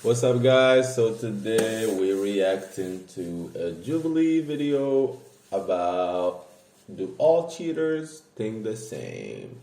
What's up, guys? So today we're reacting to a Jubilee video about do all cheaters think the same?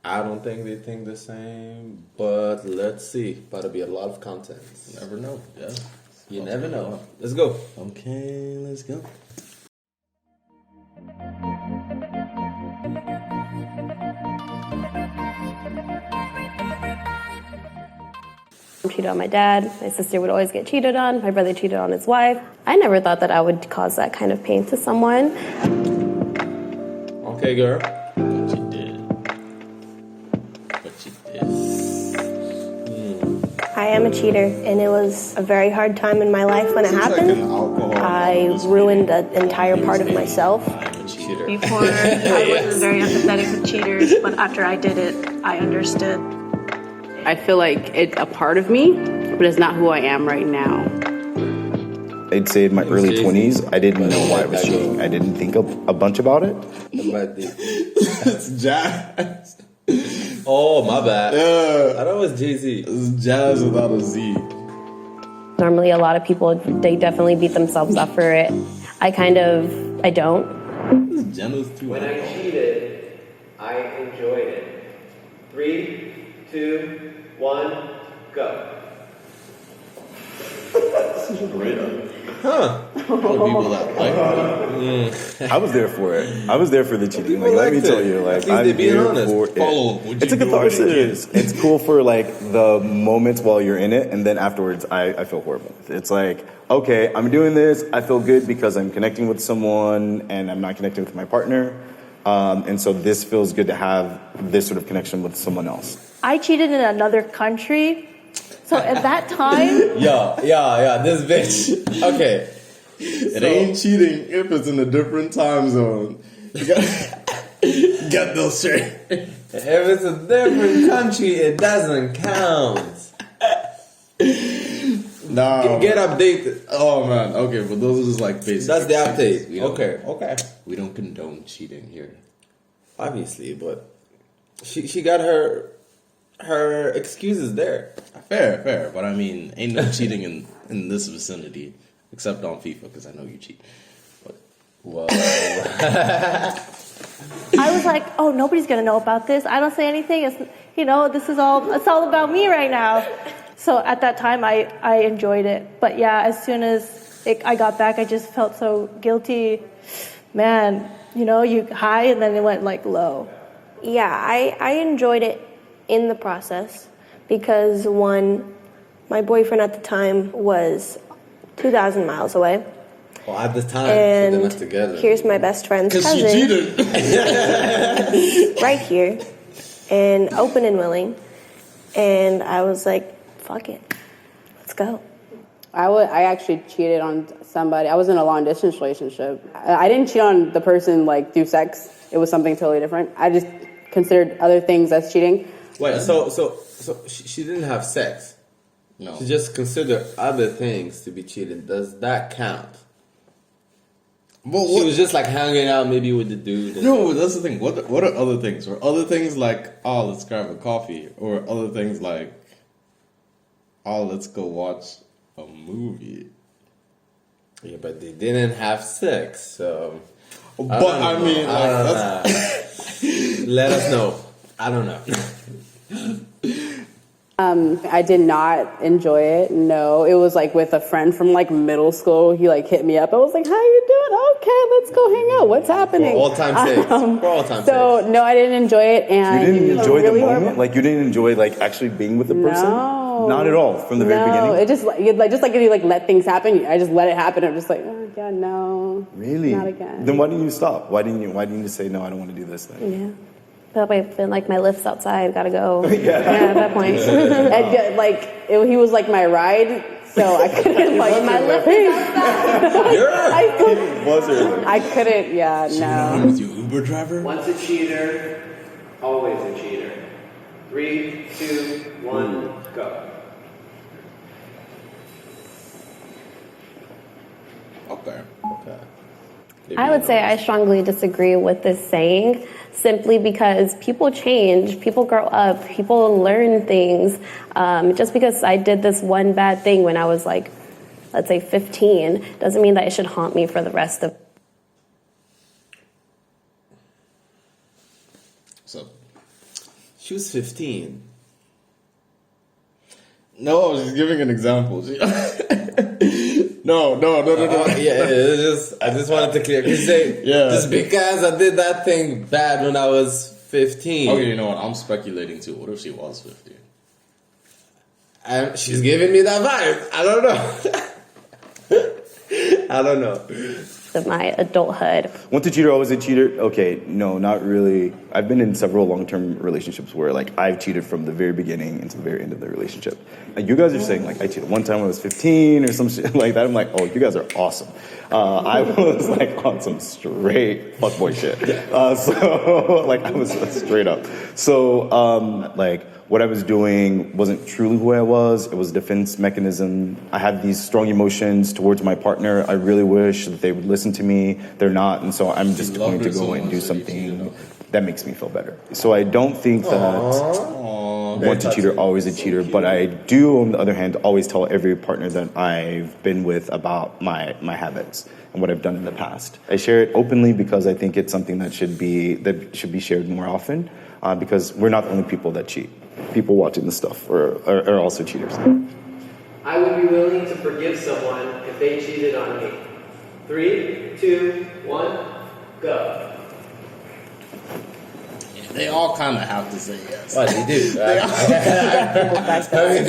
I don't think they think the same, but let's see. About to be a lot of content. You never know. Yeah. You never know. Let's go. Okay, let's go. Cheated on my dad. My sister would always get cheated on. My brother cheated on his wife. I never thought that I would cause that kind of pain to someone. Okay, girl. But you did. But you did. I am a cheater, and it was a very hard time in my life when it happened. I ruined an entire part of myself. I'm a cheater. Before, I wasn't very empathetic with cheaters, but after I did it, I understood. I feel like it's a part of me, but it's not who I am right now. I'd say in my early 20s, I didn't know why I was cheating. I didn't think a bunch about it. It's Jazz. Oh, my bad. Yeah. I thought it was Jay-Z. It's Jazz without a Z. Normally, a lot of people, they definitely beat themselves up for it. I don't. Jenna's too. When I cheated, I enjoyed it. 3, 2, 1, go. Huh. People that like I was there for it. I was there for the cheating. Like, People let me liked tell it. you, At like, least I'm they being there honest. for it. Follow, would It's a you do it catharsis. It's cool for like the moments while you're in it, and then afterwards, I feel horrible. It's like, okay, I'm doing this. I feel good because I'm connecting with someone, and I'm not connecting with my partner. And so this feels good to have this sort of connection with someone else. I cheated in another country, so at that time, Yeah, this bitch. Okay. It ain't cheating if it's in a different time zone. You got those straight. If it's a different country, it doesn't count. Nah. Get updated. Oh man. Okay, but those are just like basic. That's the excuses. update. We don't- Okay. We don't condone cheating here. Obviously, but she got her excuses there. Fair. But I mean, ain't no cheating in this vicinity except on FIFA because I know you cheat. But Well, I was like, "Oh, nobody's gonna know about this. I don't say anything. It's it's all about me right now." So at that time, I enjoyed it. But yeah, as soon as I got back, I just felt so guilty. Man, you high and then it went like low. Yeah, I enjoyed it in the process because one, my boyfriend at the time was 2,000 miles away. well, at the time, And put them together. here's my best friend's because she cousin cheated. right here and open and willing. And I was like, fuck it, let's go. I actually cheated on somebody. I was in a long distance relationship. I didn't cheat on the person like through sex. It was something totally different. I just considered other things as cheating. Wait, so she didn't have sex. No. She just considered other things to be cheating. Does that count? Well, She was just like hanging out maybe with the dude. No, that's the thing. What are other things? Or other things like, oh, let's grab a coffee, or other things like, oh, let's go watch a movie. Yeah, but they didn't have sex, so. But I mean, like, that's. Let us know. I don't know. I did not enjoy it. No, it was like with a friend from like middle school. He like hit me up. I was like, "How you doing? Okay, let's go hang out. What's happening?" For all time sakes. For all time So sakes. no, I didn't enjoy it, and You didn't it was enjoy really the moment? horrible. Like, you didn't enjoy, like, actually being with the person? No. Not at all, from the very No, beginning? it just like if you like let things happen, I just let it happen. I'm just like, oh god, no, Really? not again. Then why didn't you stop? Why didn't you say, no, I don't want to do this then? Yeah. That way, been like my lift's outside, gotta go. Yeah. At that point. And he was like my ride, so I couldn't like my lift. Was it? I couldn't. Yeah, no. Was you Uber driver? Once a cheater, always a cheater. 3, 2, 1, go. Okay. Okay. I would say I strongly disagree with this saying. simply because people change, people grow up, people learn things. Just because I did this one bad thing when I was like, let's say 15, doesn't mean that it should haunt me for the rest of. So, She was 15. no, I was just giving an example. No. I just wanted to clear. Just because I did that thing bad when I was 15. Okay, you know what? I'm speculating too. What if she was 15? And she's giving me that vibe. I don't know. I don't know. Of my adulthood. Once a cheater, always a cheater? Okay, no, not really. I've been in several long-term relationships where, like, I've cheated from the very beginning into the very end of the relationship. And you guys are saying, like, I cheated one time when I was 15 or some shit like that. I'm like, oh, you guys are awesome. I was, like, on some straight fuckboy shit. So, like, I was straight up. So, like, what I was doing wasn't truly who I was. It was a defense mechanism. I had these strong emotions towards my partner. I really wish that they would listen to me. They're not, and so I'm just going to go and do something that makes me feel better. So I don't think that once a cheater, always a cheater. But I do, on the other hand, always tell every partner that I've been with about my habits and what I've done in the past. I share it openly because I think it's something that should be shared more often. Because we're not the only people that cheat. People watching this stuff are also cheaters. I would be willing to forgive someone if they cheated on me. 3, 2, 1, go. They all kind of have to say yes. What they do? They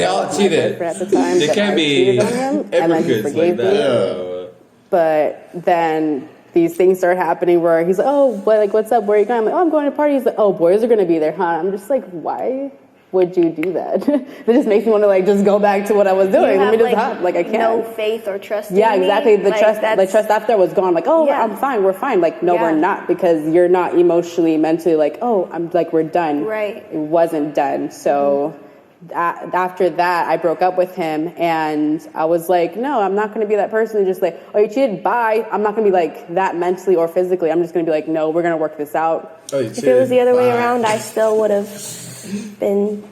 all My cheated. boyfriend at the time They that can't I be cheated on him, and then he hypocrites forgave like me. that. But then these things start happening where he's like, oh, what's up? Where are you going? I'm like, oh, I'm going to a party. He's like, oh, boys are going to be there, huh? I'm just like, why would you do that? It just makes me want to, like, just go back to what I was doing. Let me just hop. Like, I can't. No faith or trust in Yeah, me. exactly. The Like, trust after was gone. Like, oh, Yeah. I'm fine. We're fine. Like, no, Yeah. we're not, because you're not emotionally, mentally like, oh, I'm like, we're done. Right. It wasn't done. So after that, I broke up with him, and I was like, no, I'm not going to be that person who's just like, oh, you cheated, bye. I'm not going to be like that mentally or physically. I'm just going to be like, no, we're going to work this out. If it was the other way around, I still would have been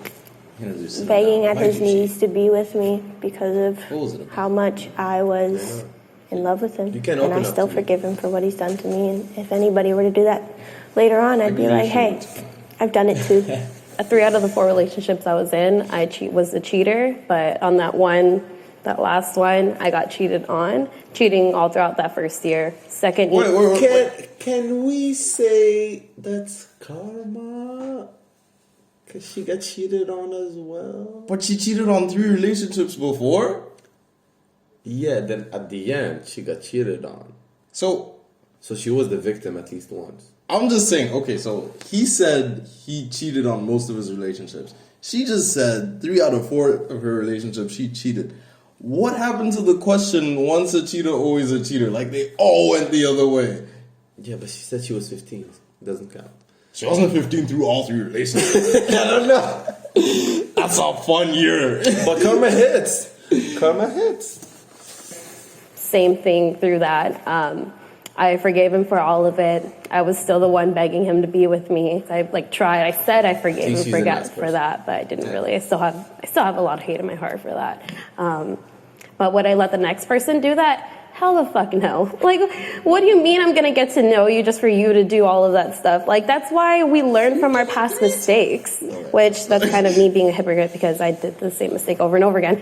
begging at his knees to be with me because of how much I was in love with him. You can't and open I up still to me. forgive him for what he's done to me. And if anybody were to do that later on, I'd be like, hey, I've done it too. 3 out of the 4 relationships I was in, I was a cheater, but on that last one, I got cheated on. Cheating all throughout that first year. Second year. Can we say that's karma? Because she got cheated on as well. But she cheated on 3 relationships before? Yeah, then at the end, she got cheated on. So she was the victim at least once. I'm just saying, okay, so he said he cheated on most of his relationships. She just said 3 out of 4 of her relationships she cheated. What happened to the question, once a cheater, always a cheater? Like, they all went the other way. Yeah, but she said she was 15. It doesn't count. She wasn't 15 through all 3 relationships. I don't know. That's a fun year. But karma hits. Karma hits. Same thing through that. I forgave him for all of it. I was still the one begging him to be with me. I tried. I said I forgave him for that, but I didn't really. I still have a lot of hate in my heart for that. But would I let the next person do that? Hell the fuck no. Like, what do you mean I'm gonna get to know you just for you to do all of that stuff? Like, that's why we learn from our past mistakes. Which that's kind of me being a hypocrite because I did the same mistake over and over again.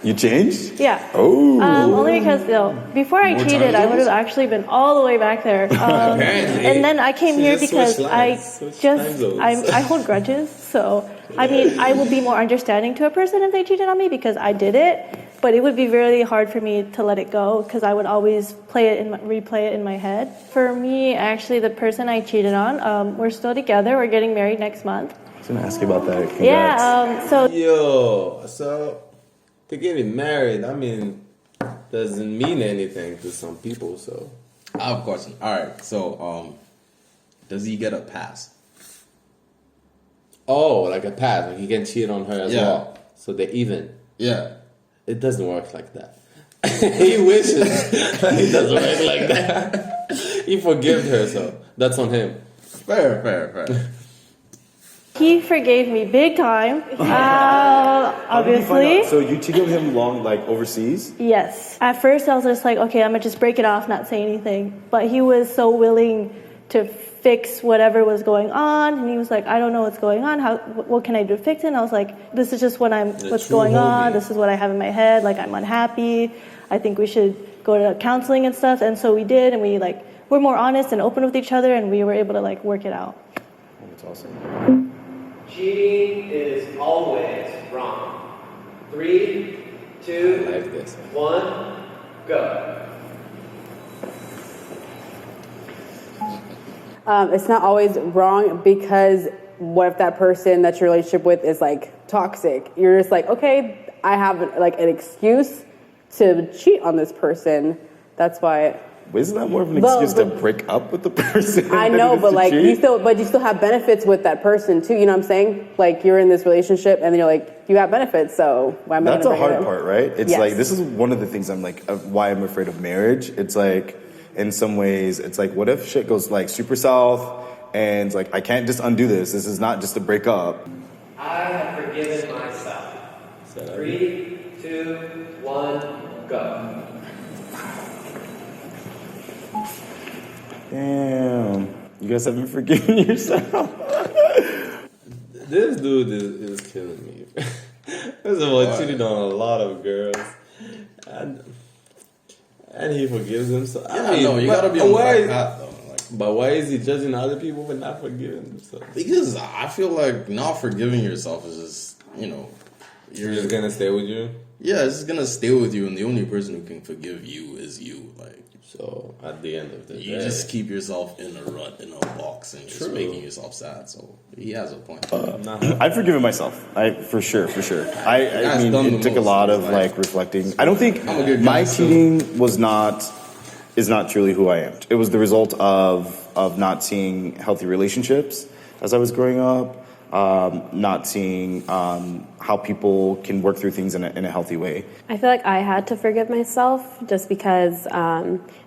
You changed? Yeah. Oh. Only because before I cheated, I would have actually been all the way back there. And then I came here because I hold grudges. So, I mean, I will be more understanding to a person if they cheated on me because I did it. But it would be really hard for me to let it go because I would always replay it in my head. For me, actually, the person I cheated on, we're still together. We're getting married next month. I was going to ask you about that. Congrats. Yeah. So to getting married, I mean, doesn't mean anything to some people, so. I have a question. All right, so does he get a pass? Oh, like a pass. Like he can cheat on her as well. So they're even. Yeah. It doesn't work like that. He wishes. It doesn't work like that. He forgave her, so that's on him. Fair. He forgave me big time. Obviously. So you cheated with him overseas? Yes. At first, I was just like, okay, I'm gonna just break it off, not say anything. But he was so willing to fix whatever was going on, and he was like, I don't know what's going on. What can I do to fix it? And I was like, this is just what's going on. This is what I have in my head. Like, I'm unhappy. I think we should go to counseling and stuff. And so we did, and we're more honest and open with each other, and we were able to work it out. That's awesome. Cheating is always wrong. 3, 2, 1, go. It's not always wrong because what if that person that your relationship with is toxic? You're just okay, I have an excuse to cheat on this person. That's why. Isn't that more of an excuse to break up with the person? I know, but you still have benefits with that person too. You know what I'm saying? You're in this relationship, and then you're you have benefits. So why am I? That's a hard part, right? It's yes. this is one of the things I'm why I'm afraid of marriage. It's in some ways, it's what if shit goes super south, and I can't just undo this. This is not just a breakup. I have forgiven myself. 3, 2, 1, go. Damn. You guys haven't forgiven yourself. This dude is killing me. First of all, cheated on a lot of girls. And he forgives himself. Yeah, you gotta be on the right path, though. But why is he judging other people but not forgiving himself? Because I feel not forgiving yourself is just, you're just gonna stay with you? Yeah, it's just gonna stay with you, and the only person who can forgive you is you. So at the end of the day, you just keep yourself in a rut, in a box, and just making yourself sad. So he has a point. I've forgiven myself. For sure. I mean, it took a lot of reflecting. I don't think my cheating is not truly who I am. It was the result of not seeing healthy relationships as I was growing up. Not seeing how people can work through things in a healthy way. I feel I had to forgive myself just because,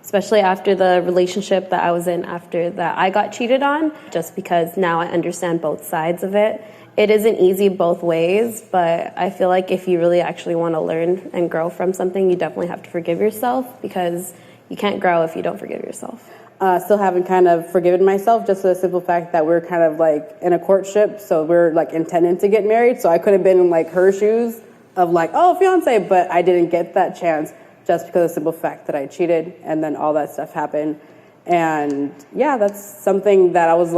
especially after the relationship that I was in after that I got cheated on, just because now I understand both sides of it. It isn't easy both ways, but I feel if you really actually want to learn and grow from something, you definitely have to forgive yourself because you can't grow if you don't forgive yourself. Still haven't kind of forgiven myself just for the simple fact that we're kind of in a courtship, so we're intending to get married. So I could have been in her shoes of oh, fiance, but I didn't get that chance just because of the simple fact that I cheated, and then all that stuff happened. And yeah, that's something that I was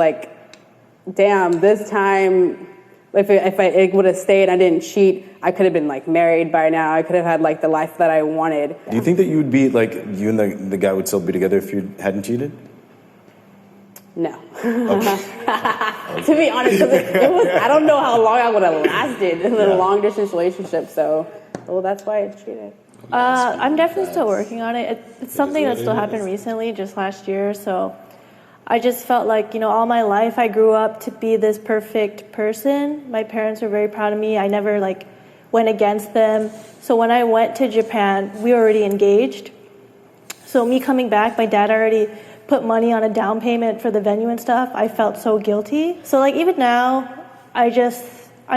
damn, this time if I would have stayed and I didn't cheat, I could have been married by now. I could have had the life that I wanted. Do you think that you would be you and the guy would still be together if you hadn't cheated? No. To be honest, it was I don't know how long I would have lasted in a long distance relationship. So, that's why I cheated. I'm definitely still working on it. It's something that still happened recently, just last year. So I just felt all my life I grew up to be this perfect person. My parents were very proud of me. I never went against them. So when I went to Japan, we were already engaged. So me coming back, my dad already put money on a down payment for the venue and stuff. I felt so guilty. So even now, I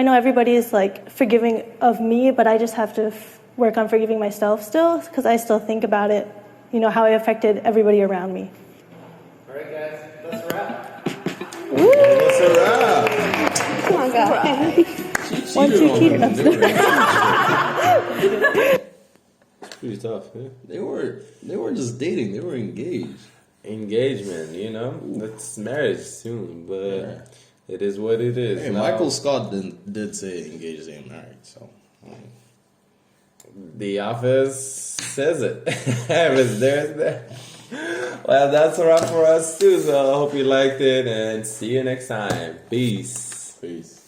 know everybody is forgiving of me, but I just have to work on forgiving myself still, because I still think about it, how it affected everybody around me. All right, guys, that's a wrap. That's a wrap. Come on, guys. One, two, cheated. It's pretty tough. Yeah? They were just dating. They were engaged. Engagement, that's marriage soon, but it is what it is. Hey, Michael Scott did say engaged and married, so. The Office says it. If it's there, it's there. Well, that's a wrap for us too, so I hope you liked it, and see you next time. Peace. Peace.